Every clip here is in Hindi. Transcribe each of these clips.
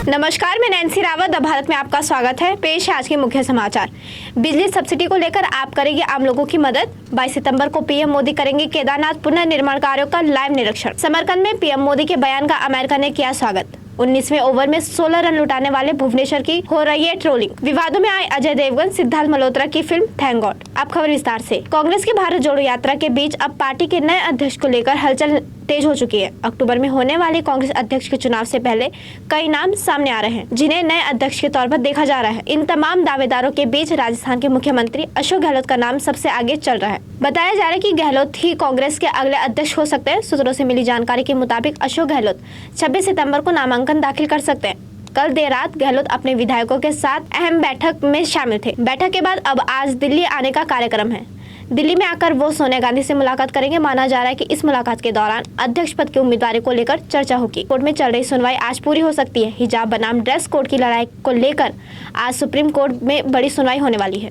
नमस्कार, मैं नैन्सी रावत। द भारत में आपका स्वागत है। पेश है आज के मुख्य समाचार। बिजली सब्सिडी को लेकर आप करेंगे आम लोगों की मदद। 22 सितंबर को पीएम मोदी करेंगे केदारनाथ पुनर्निर्माण कार्यों का लाइव निरीक्षण। समरकंद में पीएम मोदी के बयान का अमेरिका ने किया स्वागत। 19वें ओवर में 16 रन लुटाने वाले भुवनेश्वर की हो रही है ट्रोलिंग। विवादों में आए अजय देवगन, सिद्धार्थ मल्होत्रा की फिल्म थैंक गॉड। अब खबर विस्तार से। कांग्रेस की भारत जोड़ो यात्रा के बीच अब पार्टी के नए अध्यक्ष को लेकर हलचल तेज हो चुकी है। अक्टूबर में होने वाले कांग्रेस अध्यक्ष के चुनाव से पहले कई नाम सामने आ रहे हैं, जिन्हें नए अध्यक्ष के तौर पर देखा जा रहा है। इन तमाम दावेदारों के बीच राजस्थान के मुख्यमंत्री अशोक गहलोत का नाम सबसे आगे चल रहा है। बताया जा रहा है कि गहलोत ही कांग्रेस के अगले अध्यक्ष हो सकते हैं। सूत्रों से मिली जानकारी के मुताबिक अशोक गहलोत 26 सितंबर को नामांकन दाखिल कर सकते हैं। कल देर रात गहलोत अपने विधायकों के साथ अहम बैठक में शामिल थे। बैठक के बाद अब आज दिल्ली आने का कार्यक्रम है। दिल्ली में आकर वो सोनिया गांधी से मुलाकात करेंगे। माना जा रहा है कि इस मुलाकात के दौरान अध्यक्ष पद की उम्मीदवारी को लेकर चर्चा होगी। कोर्ट में चल रही सुनवाई आज पूरी हो सकती है। हिजाब बनाम ड्रेस कोड की लड़ाई को लेकर आज सुप्रीम कोर्ट में बड़ी सुनवाई होने वाली है।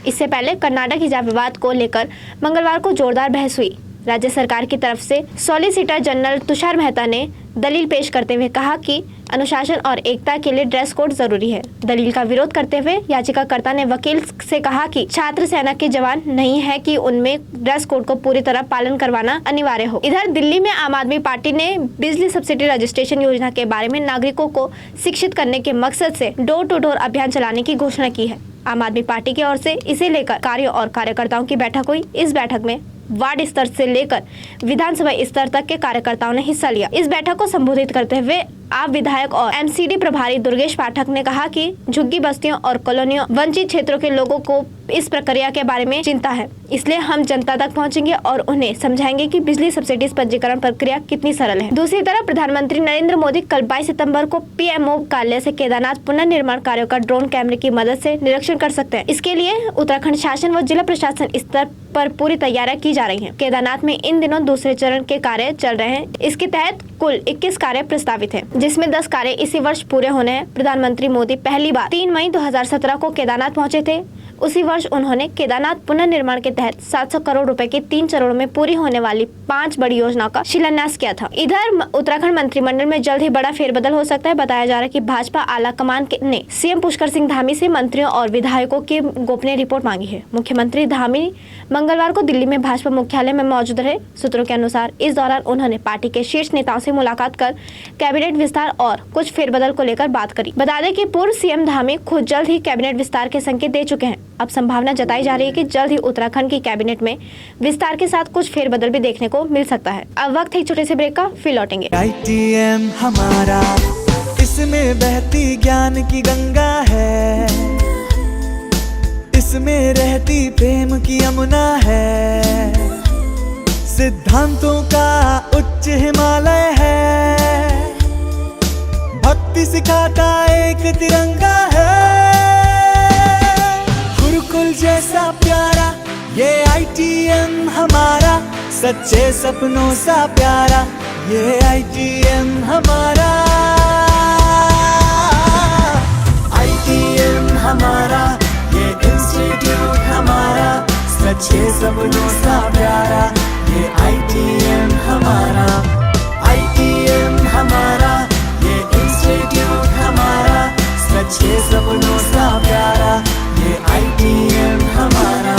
इससे पहले कर्नाटक हिजाब विवाद को लेकर मंगलवार को जोरदार बहस हुई। राज्य सरकार की तरफ से सॉलिसिटर जनरल तुषार मेहता ने दलील पेश करते हुए कहा कि अनुशासन और एकता के लिए ड्रेस कोड जरूरी है। दलील का विरोध करते हुए याचिकाकर्ता ने वकील से कहा कि छात्र सेना के जवान नहीं है कि उनमें ड्रेस कोड को पूरी तरह पालन करवाना अनिवार्य हो। इधर दिल्ली में आम आदमी पार्टी ने बिजली सब्सिडी रजिस्ट्रेशन योजना के बारे में नागरिकों को शिक्षित करने के मकसद से डोर टू डोर अभियान चलाने की घोषणा की है। आम आदमी पार्टी की ओर से इसे लेकर कार्य और कार्यकर्ताओं की बैठक हुई। इस बैठक में वार्ड स्तर से लेकर विधानसभा स्तर तक के कार्यकर्ताओं ने हिस्सा लिया। इस बैठक को संबोधित करते हुए आप विधायक और एमसीडी प्रभारी दुर्गेश पाठक ने कहा कि झुग्गी बस्तियों और कॉलोनियों वंचित क्षेत्रों के लोगों को इस प्रक्रिया के बारे में चिंता है, इसलिए हम जनता तक पहुंचेंगे और उन्हें समझाएंगे कि बिजली सब्सिडी पंजीकरण प्रक्रिया कितनी सरल है। दूसरी तरफ प्रधानमंत्री नरेंद्र मोदी कल 22 सितंबर को पीएमओ कार्यालय से केदारनाथ पुनर्निर्माण कार्यों का ड्रोन कैमरे की मदद से निरीक्षण कर सकते हैं। इसके लिए उत्तराखंड शासन व जिला प्रशासन स्तर पर पूरी तैयारियां की जा रही हैं। केदारनाथ में इन दिनों दूसरे चरण के कार्य चल रहे हैं। इसके तहत कुल 21 कार्य प्रस्तावित हैं, जिसमें 10 कार्य इसी वर्ष पूरे होने हैं। प्रधानमंत्री मोदी पहली बार 3 मई 2017 को केदारनाथ पहुंचे थे। उसी वर्ष उन्होंने केदारनाथ पुनर्निर्माण के तहत 700 करोड़ रुपए की 3 चरणों में पूरी होने वाली 5 बड़ी योजनाओं का शिलान्यास किया था। इधर उत्तराखंड मंत्रिमंडल में जल्द ही बड़ा फेरबदल हो सकता है। बताया जा रहा है कि भाजपा आला कमान ने सीएम पुष्कर सिंह धामी से मंत्रियों और विधायकों की गोपनीय रिपोर्ट मांगी है। मुख्यमंत्री धामी मंगलवार को दिल्ली में भाजपा मुख्यालय में मौजूद रहे। सूत्रों के अनुसार इस दौरान उन्होंने पार्टी के शीर्ष नेताओं से मुलाकात कर कैबिनेट विस्तार और कुछ फेरबदल को लेकर बात करी। बता दें कि पूर्व सीएम धामी खुद जल्द ही कैबिनेट विस्तार के संकेत दे चुके हैं। अब संभावना जताई जा रही है कि जल्द ही उत्तराखंड की कैबिनेट में विस्तार के साथ कुछ फेरबदल भी देखने को मिल सकता है। अब वक्त है एक छोटे से ब्रेक का, फिर लौटेंगे। ITM हमारा, इसमें बहती ज्ञान की गंगा है, इसमें रहती प्रेम की यमुना है, सिद्धांतों का उच्च हिमालय है, भक्ति सिखाता एक तिरंगा है, गुरुकुल जैसा प्यारा ये ITM हमारा, सच्चे सपनों सा प्यारा ये ITM हमारा, ITM हमारा, ये इंस्टीट्यूट हमारा, सच्चे सपनों सा प्यारा ये ITM हमारा, ITM हमारा, ये इंस्टीट्यूट हमारा, सच्चे सपनों सा प्यारा ये ITM हमारा।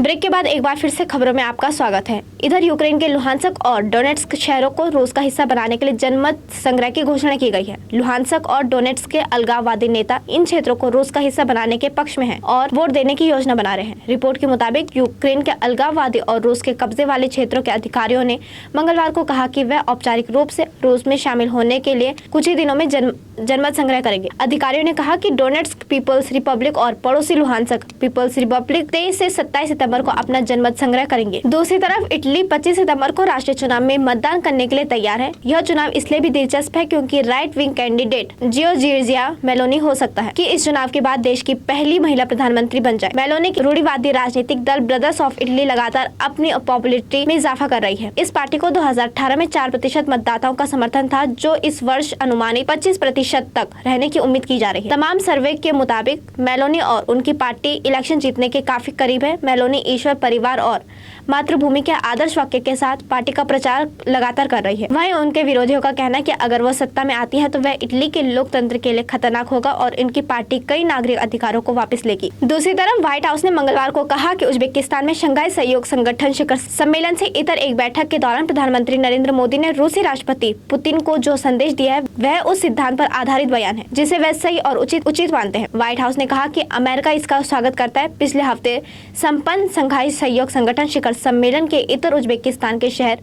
ब्रेक के बाद एक बार फिर से खबरों में आपका स्वागत है। इधर यूक्रेन के लुहांस्क और डोनेट्स्क शहरों को रूस का हिस्सा बनाने के लिए जनमत संग्रह की घोषणा की गई है। लुहांस्क और डोनेट्स्क के अलगाववादी नेता इन क्षेत्रों को रूस का हिस्सा बनाने के पक्ष में हैं और वोट देने की योजना बना रहे हैं। रिपोर्ट के मुताबिक यूक्रेन के अलगाववादी और रूस के कब्जे वाले क्षेत्रों के अधिकारियों ने मंगलवार को कहा कि वह औपचारिक रूप से रूस में शामिल होने के लिए कुछ ही दिनों में जनमत संग्रह करेंगे। अधिकारियों ने कहा कि डोनेट्स्क पीपल्स रिपब्लिक और पड़ोसी लुहांस्क पीपल्स रिपब्लिक 23 से 27 सितंबर को अपना जनमत संग्रह करेंगे। दूसरी तरफ इटली 25 सितंबर को राष्ट्रीय चुनाव में मतदान करने के लिए तैयार है। यह चुनाव इसलिए भी दिलचस्प है क्योंकि right wing candidate Giorgia Meloni हो सकता है कि इस चुनाव के बाद देश की पहली महिला प्रधानमंत्री बन जाए। मेलोनी की रूढ़िवादी राजनीतिक दल ब्रदर्स ऑफ इटली लगातार अपनी पॉपुलैरिटी में इजाफा कर रही है। इस पार्टी को 2018 में 4% मतदाताओं का समर्थन था, जो इस वर्ष अनुमानित 25% तक रहने की उम्मीद की जा रही है। तमाम सर्वे के मुताबिक मेलोनी और उनकी पार्टी इलेक्शन जीतने के काफी करीब है। मेलोनी यानी ईश्वर, परिवार और मातृभूमि के आदर्श वाक्य के साथ पार्टी का प्रचार लगातार कर रही है। वहीं उनके विरोधियों का कहना है कि अगर वो सत्ता में आती है तो वह इटली के लोकतंत्र के लिए खतरनाक होगा और इनकी पार्टी कई नागरिक अधिकारों को वापस लेगी। दूसरी तरफ व्हाइट हाउस ने मंगलवार को कहा कि उज्बेकिस्तान में शंघाई सहयोग संगठन शिखर सम्मेलन से इतर एक बैठक के दौरान प्रधानमंत्री नरेंद्र मोदी ने रूसी राष्ट्रपति पुतिन को जो संदेश दिया है वह उस सिद्धांत पर आधारित बयान है जिसे वह सही और उचित मानते हैं। व्हाइट हाउस ने कहा कि अमेरिका इसका स्वागत करता है। पिछले हफ्ते संपन्न शंघाई सहयोग संगठन शिखर सम्मेलन के इतर उज्बेकिस्तान के शहर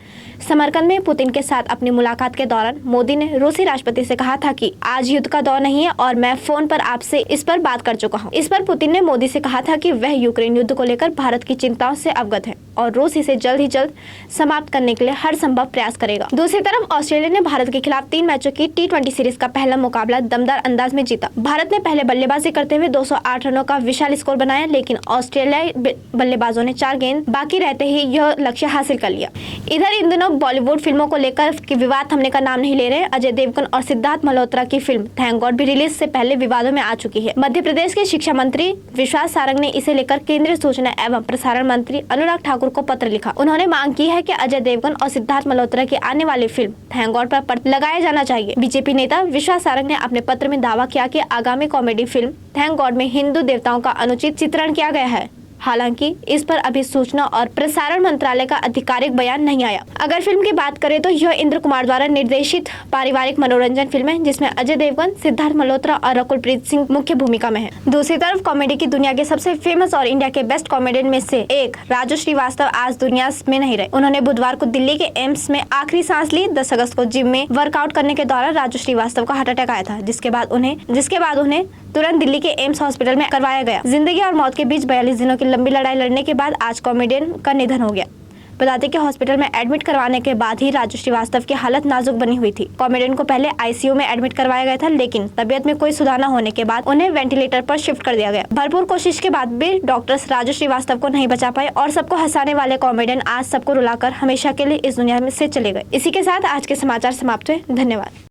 समरकंद में पुतिन के साथ अपनी मुलाकात के दौरान मोदी ने रूसी राष्ट्रपति से कहा था कि आज युद्ध का दौर नहीं है और मैं फोन पर आपसे इस पर बात कर चुका हूं। इस पर पुतिन ने मोदी से कहा था कि वह यूक्रेन युद्ध को लेकर भारत की चिंताओं से अवगत है और रूस इसे जल्द ही जल्द समाप्त करने के लिए हर संभव प्रयास करेगा। दूसरी तरफ ऑस्ट्रेलिया ने भारत के खिलाफ 3 मैचों की T20 सीरीज का पहला मुकाबला दमदार अंदाज में जीता। भारत ने पहले बल्लेबाजी करते हुए 208 रनों का विशाल स्कोर बनाया, लेकिन ऑस्ट्रेलियाई बल्लेबाजों ने 4 गेंद बाकी रहते ही यह लक्ष्य हासिल कर लिया। इधर इन दिनों बॉलीवुड फिल्मों को लेकर विवाद थमने का नाम नहीं ले रहे। अजय देवगन और सिद्धार्थ मल्होत्रा की फिल्म थैंक गॉड भी रिलीज से पहले विवादों में आ चुकी है। मध्य प्रदेश के शिक्षा मंत्री विश्वास सारंग ने इसे लेकर केंद्रीय सूचना एवं प्रसारण मंत्री अनुराग ठाकुर को पत्र लिखा। उन्होंने मांग की है कि अजय देवगन और सिद्धार्थ मल्होत्रा की आने वाली फिल्म थैंक गॉड पर लगाया जाना चाहिए। बीजेपी नेता विश्वास सारंग ने अपने पत्र में दावा किया कि आगामी कॉमेडी फिल्म थैंक गॉड में हिंदू देवताओं का अनुचित चित्रण किया गया है। हालांकि इस पर अभी सूचना और प्रसारण मंत्रालय का आधिकारिक बयान नहीं आया। अगर फिल्म की बात करें तो यह इंद्र कुमार द्वारा निर्देशित पारिवारिक मनोरंजन फिल्म है जिसमें अजय देवगन, सिद्धार्थ मल्होत्रा और रकुलप्रीत सिंह मुख्य भूमिका में है। दूसरी तरफ कॉमेडी की दुनिया के सबसे फेमस और इंडिया के बेस्ट कॉमेडियन में से एक राजू श्रीवास्तव आज दुनिया में नहीं रहे। उन्होंने बुधवार को दिल्ली के एम्स में आखिरी सांस ली। 10 अगस्त को जिम में वर्कआउट करने के दौरान राजू श्रीवास्तव का हार्ट अटैक आया था, जिसके बाद उन्हें तुरंत दिल्ली के एम्स हॉस्पिटल में करवाया गया। जिंदगी और मौत के बीच 42 दिनों की लंबी लड़ाई लड़ने के बाद आज कॉमेडियन का निधन हो गया। बता दें कि हॉस्पिटल में एडमिट करवाने के बाद ही राजू श्रीवास्तव की हालत नाजुक बनी हुई थी। कॉमेडियन को पहले आईसीयू में एडमिट करवाया गया था, लेकिन तबीयत में कोई सुधार न होने के बाद उन्हें वेंटिलेटर पर शिफ्ट कर दिया गया। भरपूर कोशिश के बाद भी डॉक्टर्स राजू श्रीवास्तव को नहीं बचा पाए और सबको हंसाने वाले कॉमेडियन आज सबको रुलाकर हमेशा के लिए इस दुनिया में से चले गए। इसी के साथ आज के समाचार समाप्त हुए। धन्यवाद।